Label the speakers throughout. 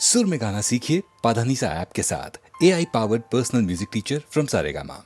Speaker 1: सुर में गाना सीखिए पाधानीसा ऐप के साथ। AI powered personal music teacher from Saregama.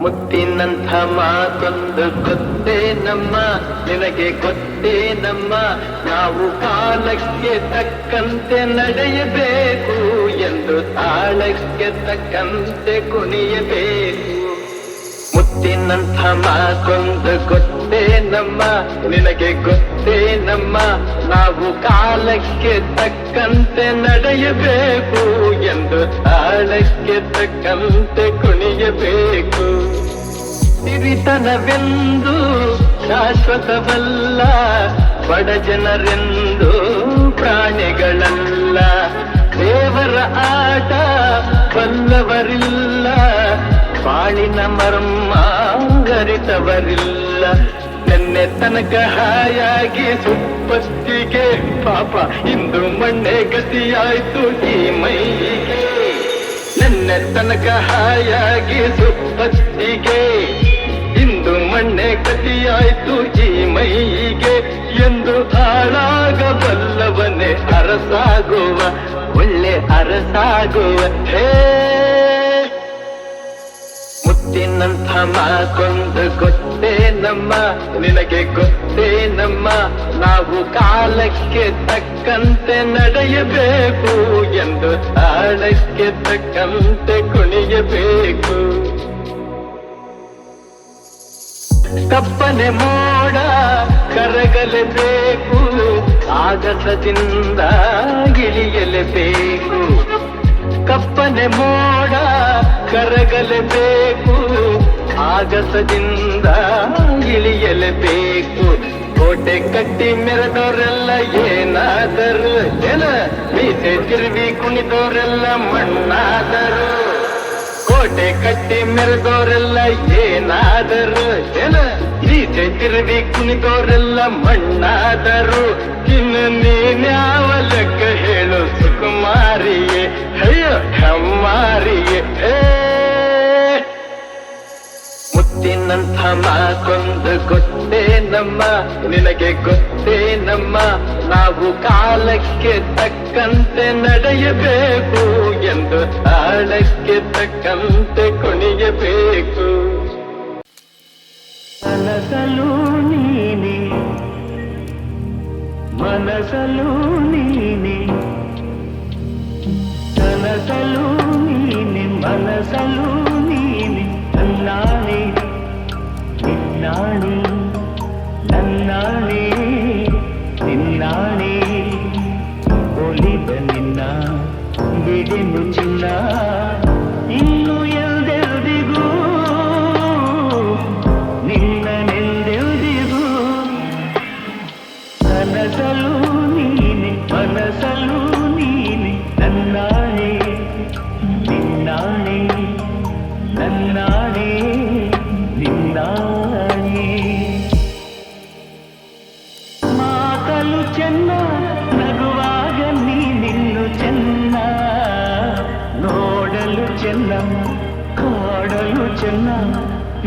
Speaker 2: ಮುತ್ತಿನಂಥ ಮಾತೊಂದು ಗೊತ್ತೇನಮ್ಮ, ನಿನಗೆ ಗೊತ್ತೇನಮ್ಮ, ನಾವು ಕಾಲಕ್ಕೆ ತಕ್ಕಂತೆ ನಡೆಯಬೇಕು ಎಂದು ತಾಳಕ್ಕೆ ತಕ್ಕಂತೆ ಕುಣಿಯಬೇಕು. ಮುತ್ತಿನಂಥ ಮಾತೊಂದು ಗೊತ್ತೇನಮ್ಮ, ನಿನಗೆ ಗೊತ್ತೇನಮ್ಮ, ನಾವು ಕಾಲಕ್ಕೆ ತಕ್ಕಂತೆ ನಡೆಯಬೇಕು ಎಂದು ತಾಳಕ್ಕೆ ತಕ್ಕಂತೆ ಕುಣಿಯಬೇಕು. ಸಿರಿತನವೆಂದು ಶಾಶ್ವತವಲ್ಲ, ಬಡ ಜನರೆಂದು ಪ್ರಾಣಿಗಳಲ್ಲ, ದೇವರ ಆಟ ಬಲ್ಲವರಿಲ್ಲ, ಬಾಳಿನ ಮರ್ಮ ಅರಿತವರಿಲ್ಲ. ನೆನ್ನೆ ತನಕ ಹಾಯಾಗಿ ಸುಪ್ಪತ್ತಿಗೆ ಪಾಪ ಇಂದು ಮಣ್ಣೆ ಗತಿಯಾಯ್ತು ಈ ಮೈಗೆ. ನೆನ್ನೆ ತನಕ ಹಾಯಾಗಿ ಸುಪ್ಪತ್ತಿಗೆ ಇಂದು ಮಣ್ಣೆ ಗತಿಯಾಯ್ತು ಈ ಮೈಗೆ. ಎಂದು ಹಾಳಾಗಬಲ್ಲವನೇ ಅರಸಾಗುವ, ಒಳ್ಳೆ ಅರಸಾಗುವ. ಹೇ ಮುತ್ತಿನಂಥ ಮಾತೊಂದು ಗೊತ್ತೇನಮ್ಮ, ನಿನಗೆ ಗೊತ್ತೇನಮ್ಮ, ನಾವು ಕಾಲಕ್ಕೆ ತಕ್ಕಂತೆ ನಡೆಯಬೇಕು ಎಂದು ತಾಳಕ್ಕೆ ತಕ್ಕಂತೆ ಕುಣಿಯಬೇಕು. ಕಪ್ಪನೆ ಮೋಡ ಕರಗಲೇಬೇಕು, ಆಗಸದಿಂದ ಇಳಿಯಲೇಬೇಕು. ಕಪ್ಪನೆ ಮೋಡ ಕರಗಲೇಬೇಕು, ಆಗಸದಿಂದ ಇಳಿಯಲೇಬೇಕು. ಕೋಟೆ ಕಟ್ಟಿ ಮೆರೆದವರೆಲ್ಲ ಏನಾದರು ಜನ, ಮೀಸೆ ತಿರುವಿ ಕುಣಿದವರೆಲ್ಲ ಮಣ್ಣಾದರು. ಕೋಟೆ ಕಟ್ಟಿ ಮೆರೆದವರೆಲ್ಲ ಏನಾದರು ಜನ, ಮೀಸೆ ತಿರುವಿ ಕುಣಿದವರೆಲ್ಲ ಮಣ್ಣಾದರು. ಇನ್ನು ನೀನ್ಯಾವ ಲೆಕ್ಕ ಹೇಳು ಸುಕುಮಾರಿಯೇ, ಅಯ್ಯೋ ಹೆಮ್ಮಾರಿಯೇ. ಮುತ್ತಿನಂಥ ಮಾತೊಂದು ಗೊತ್ತೇನಮ್ಮ, ನಿನಗೆ ಗೊತ್ತೇನಮ್ಮ, ನಾವು ಕಾಲಕ್ಕೆ ತಕ್ಕಂತೆ ನಡೆಯಬೇಕು ಎಂದು ತಾಳಕ್ಕೆ ತಕ್ಕಂತೆ ಕುಣಿಯಬೇಕು. ಮನಸಲು ನೀನೆ, ಮನಸಲು ನೀನೆ, ಕನಸಲು ನೀನೆ, ಮನಸಲು ನೀನೆ. ನನ್ನಾಣೆ ನಿನ್ನಾಣೆ, ನನ್ನಾಣೆ ನಿನ್ನಾಣೆ, ಒಲಿದ ನಿನ್ನ ಬಿಡೆನು ಚಿನ್ನ, ಇನ್ನು ಎಲ್ಲೆಲ್ದಿಗೂ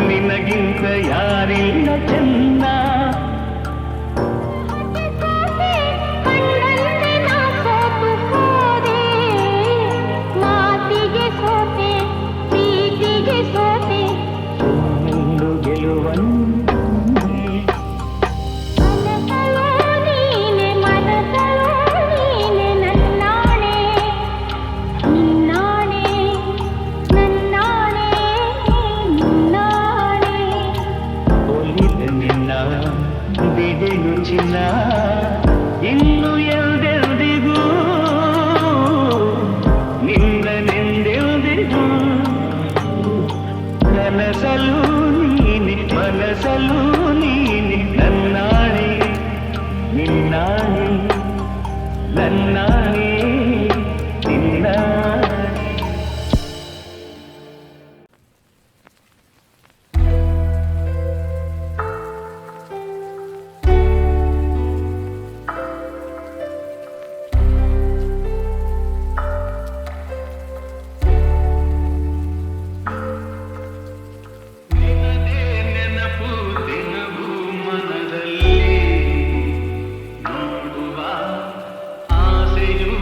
Speaker 2: ನಿನಗಿಂತ ಯಾರಿಲ್ಲ ಚೆನ್ನ. ಬಿಡೆನು ಚಿನ್ನ ಇನ್ನು ಎಲ್ದೆಲ್ದಿಗೂ ನಿನ್ನನೆಂದೆಲ್ದಿಗೂ ಕನಸಲು ನೀನೆ ಮನಸಲು ನೀನೆ ನನ್ನಾಣೆ ನಿನ್ನಾಣೆ ನನ್ನಾಣೆ ನಿನ್ನಾಣೆ. ನೋಡುವ ಆಸೆಯು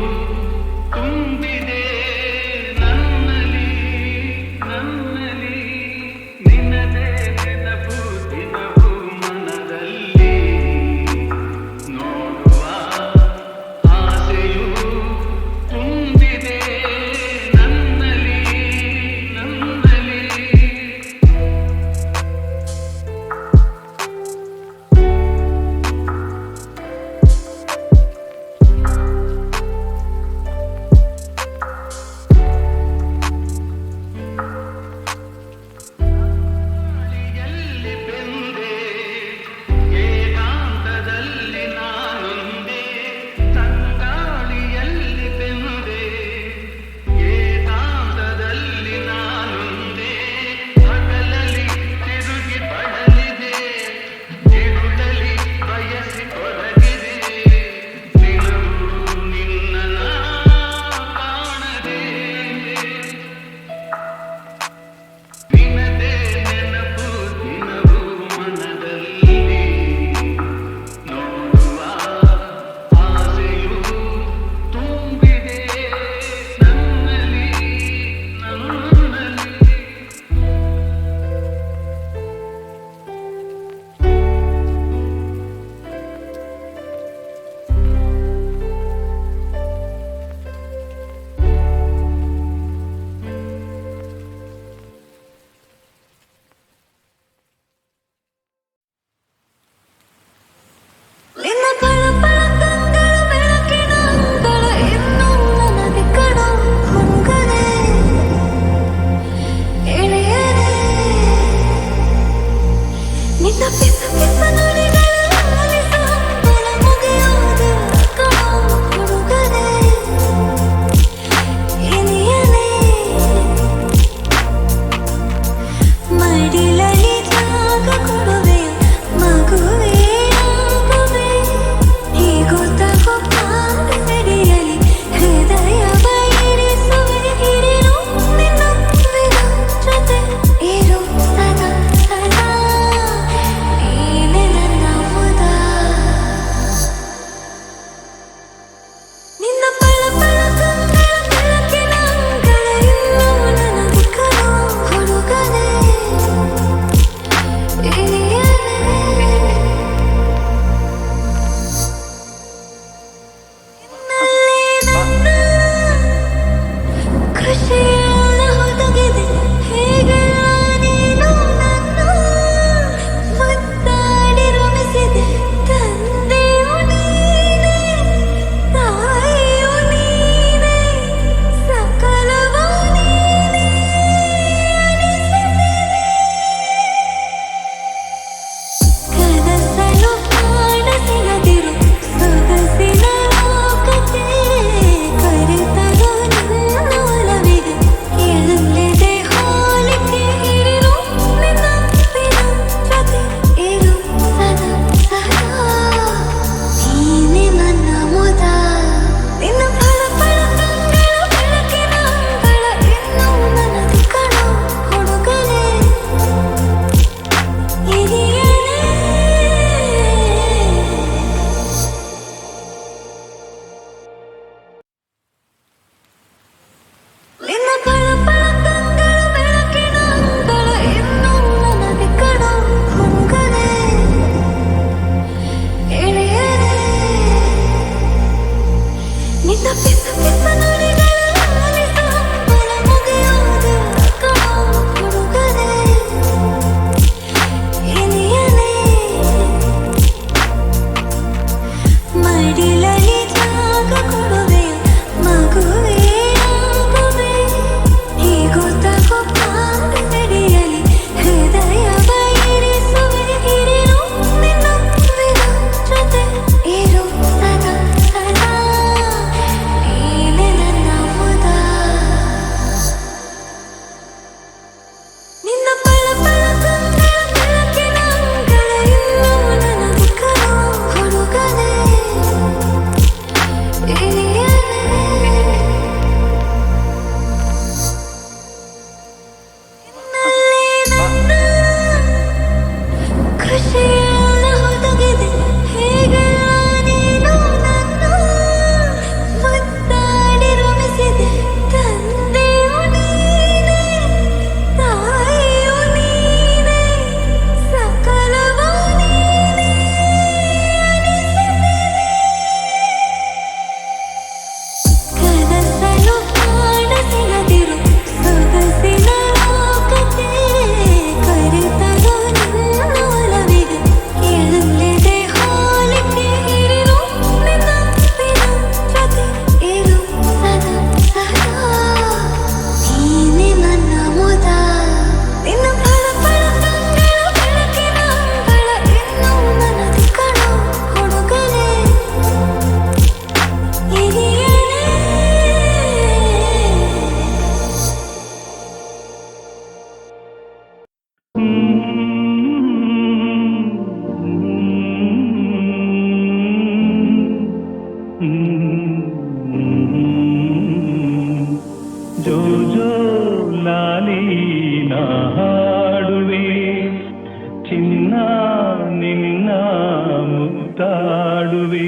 Speaker 2: ಹಾಡುವೆ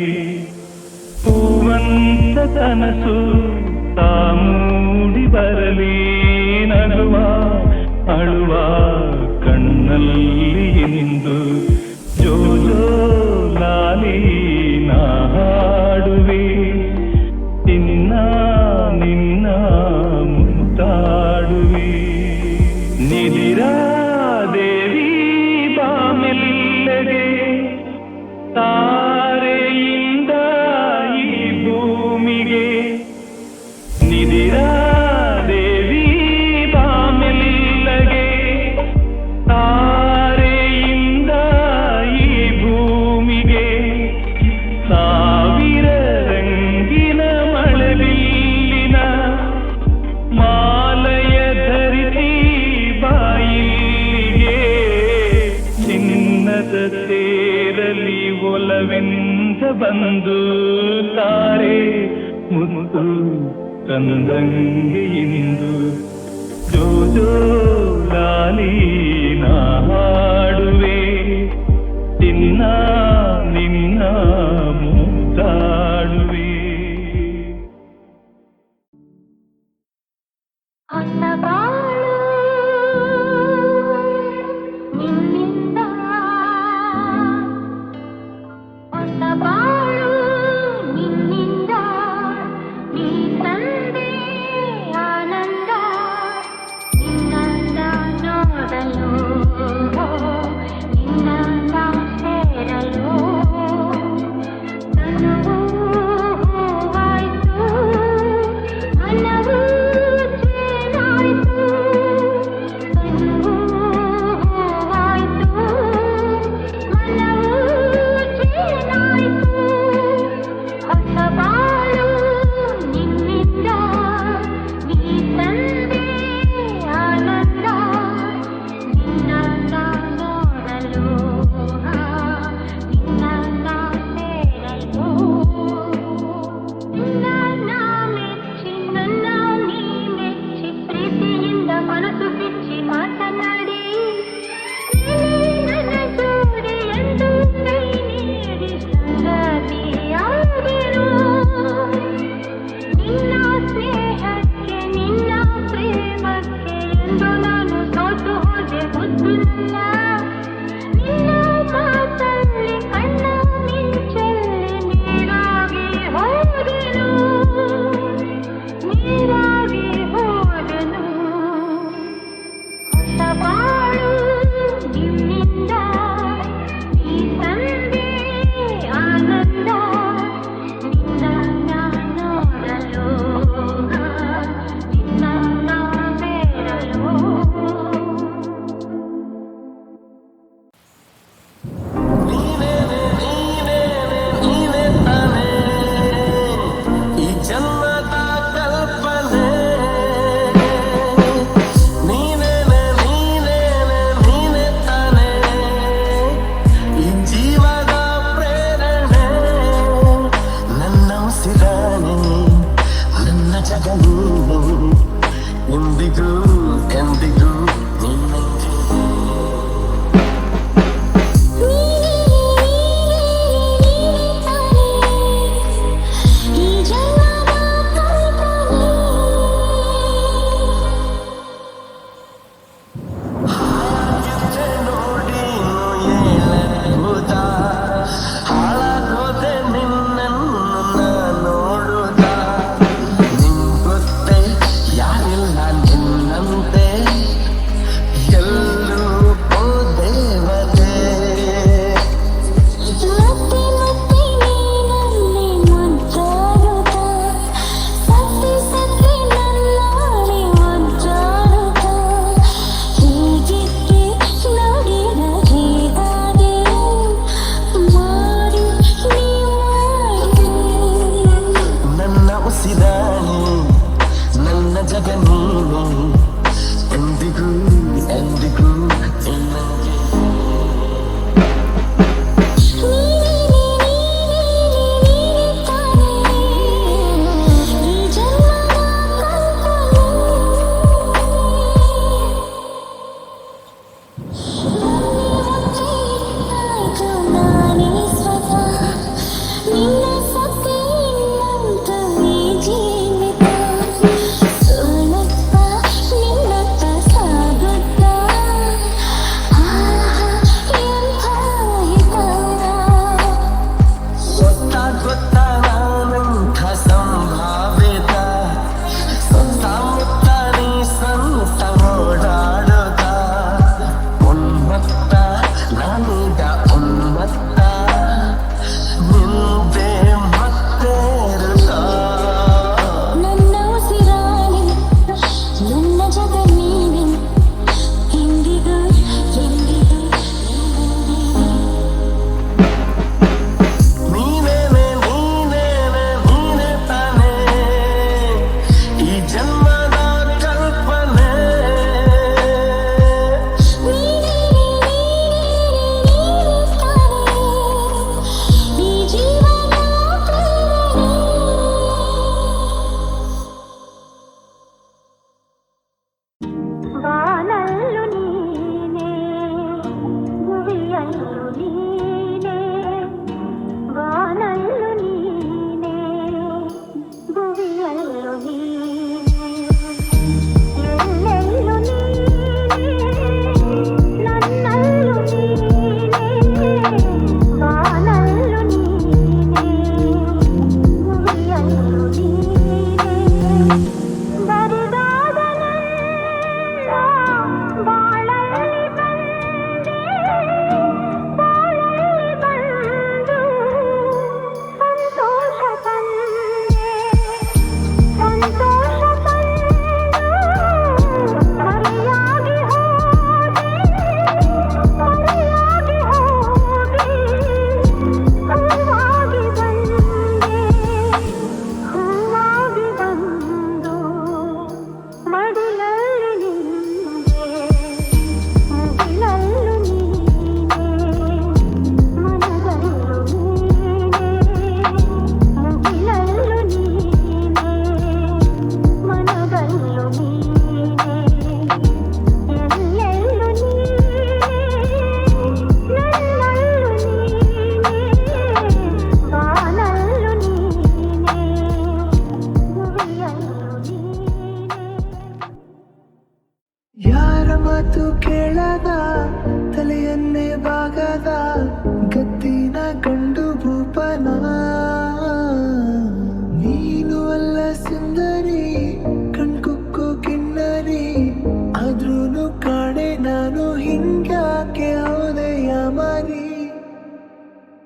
Speaker 2: ಹೂವಂತ ಕನಸು ತಾಮೂಡಿ ಬರಲಿ ನಗುವ ಅಳುವ ಕಣ್ಣಲ್ಲಿ ನಿಂದು ಜೋ ಜೋ ಲಾಲಿ ನಾ ಹಾಡುವೆ ನಿನ್ನ ನಿನ್ನ ಮುತ್ತಾಡುವೆ ನಿದಿರಾ ದೇವಿ ಬಾಮೆಲ್ಲಗೆ ತಾರೆಯಿಂದ ಈ ಭೂಮಿಗೆ ನಿದಿರಾ ದೇವಿ ಬಾಮೆಲ್ಲಗೆ ತಾರೆಯಿಂದ ಈ ಭೂಮಿಗೆ ಸಾವಿರ ರಂಗಿನ ಮಳೆಬಿಲ್ಲಿನ ಮಾಲಯ ಧರಿಸಿ ಬಾಯಿಗೆ ಚಿನ್ನದ ತೇರಲಿ ಒಲವೆಂದ ಬಂದು ತಾರೆ ಮುತ್ತು ಕಂದಂಗೆ ಇಂದು ಜೋ ಜೋ ಲಾಲಿ ನಾ ಹಾಡುವೆ ನಿನ್ನ ನಿನ್ನ ಮುತ್ತಾಡುವೆ
Speaker 3: ಹೊಸ ಬಾಳು ನಿನ್ನಿಂದ ಹೊಸ ಬಾಳು ನಿನ್ನಿಂದ ನೀ ತಂದೆ ಆನಂದ ನಿನ್ನಂದ ನೋಡಲು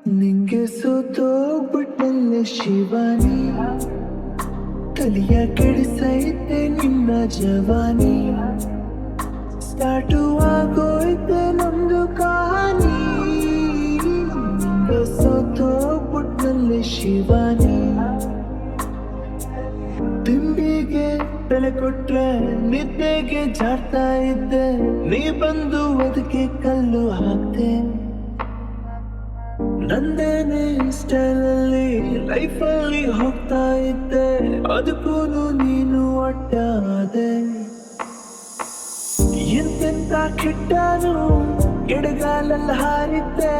Speaker 4: ನಿಂಗೆ ಸೋತೋಗ್ಬಿಟ್ಟಲ್ಲೇ ಶಿವಾನಿ, ತಲೆಯ ಕೆಡಿಸೈತೆ ನಿನ್ನ ಜವಾನಿ, ಸ್ಟಾರ್ಟು ಆಗೋಯ್ತೆ ನಮ್ದು ಕಹಾನಿ. ನಿಂಗೆ ಸೋತೋಗ್ಬಿಟ್ಟಲ್ಲೇ ಶಿವಾನಿ, ತಿಂಬಿಗೆ ಬೆಲೆ ಕೊಟ್ರೆ ನಿದ್ದೆಗೆ ಜಾಡ್ತಾ ಇದ್ದೆ, ನೀ ಬಂದು ಅದಕ್ಕೆ ಕಲ್ಲು ಹಾಕ್ತೆ. ನಂದೇನೆ ಸ್ಟೈಲಲ್ಲಿ ಲೈಫಲ್ಲಿ ಹೋಗ್ತಾ ಇದ್ದೆ, ಅದಕ್ಕೂ ನೀನು ಒಟ್ಟಾದೆ. ಎಂತೆಂತ ಕೆಟ್ಟನು ಎಡಗಾಲಲ್ಲ ಹಾರಿದ್ದೆ,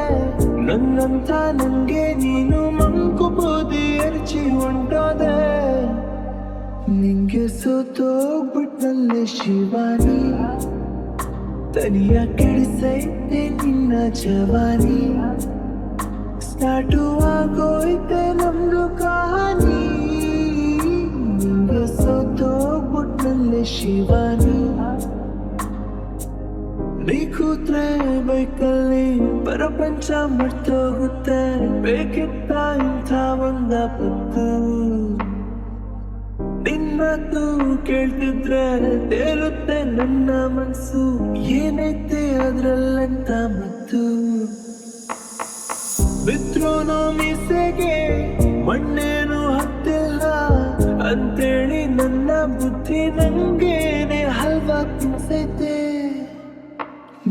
Speaker 4: ನನ್ನಂತ ನಂಗೆ ನೀನು ಮಂಕು ಬೂದಿ ಅರ್ಚಿ ಹೊಂಟೋದೆ. ನಿಂಗೆ ಸೋತೋಗ್ಬಿಟ್ಟಲ್ಲೇ ಶಿವಾನಿ, ತಲೆಯ ಕೆಡಿಸೈತೆ ನಿನ್ನ ಜವಾನಿ, ಸ್ಟಾರ್ಟು ಆಗೋಯ್ತೆ ನಮ್ದು ಕಹಾನಿ. ನಿಂಗೆ ಸೋತೋಗ್ಬಿಟ್ಟಲ್ಲೇ ಶಿವಾನಿ, ನೀ ಕೂತ್ರೆ ಬೈಕಲ್ಲಿ ಪ್ರಪಂಚ ಮರ್ತೋಗುತ್ತೆ, ಬೇಕಿತ್ತ ಇಂಥ ಒಂದ ಪತ್ತು. ನಿನ್ನದು ಕೇಳ್ತಿದ್ರೆ ತೇಲುತ್ತೆ ನನ್ನ ಮನ್ಸು, ಏನೈತೆ ಅದ್ರಲ್ಲಂತ ಮತ್ತು. ಬಿದ್ರೂನು ಮೀಸೆಗೆ ಮಣ್ಣೇನು ಹತ್ತಿಲ್ಲ ಅಂತೇಳಿ ನನ್ನ ಬುದ್ಧಿ ನಂಗೇನೆ ಹಲ್ವಾ ತಿನ್ಸೈತೆ.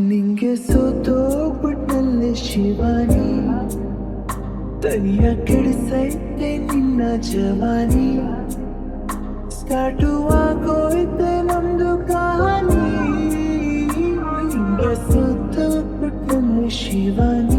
Speaker 4: ನಿಂಗೆ ಸೋತೋಗ್ಬಿಟ್ಟಲ್ಲೇ ಶಿವಾನಿ, ತಲೆಯ ಕೆಡಿಸೈತೆ ನಿನ್ನ ಜವಾನಿ, ಸ್ಟಾರ್ಟು ಆಗೋಯ್ತೆ ನಮ್ದು ಕಹಾನಿ. ನಿಂಗೆ ಸೋತೋಗ್ಬಿಟ್ಟಲ್ಲೇ ಶಿವಾನಿ.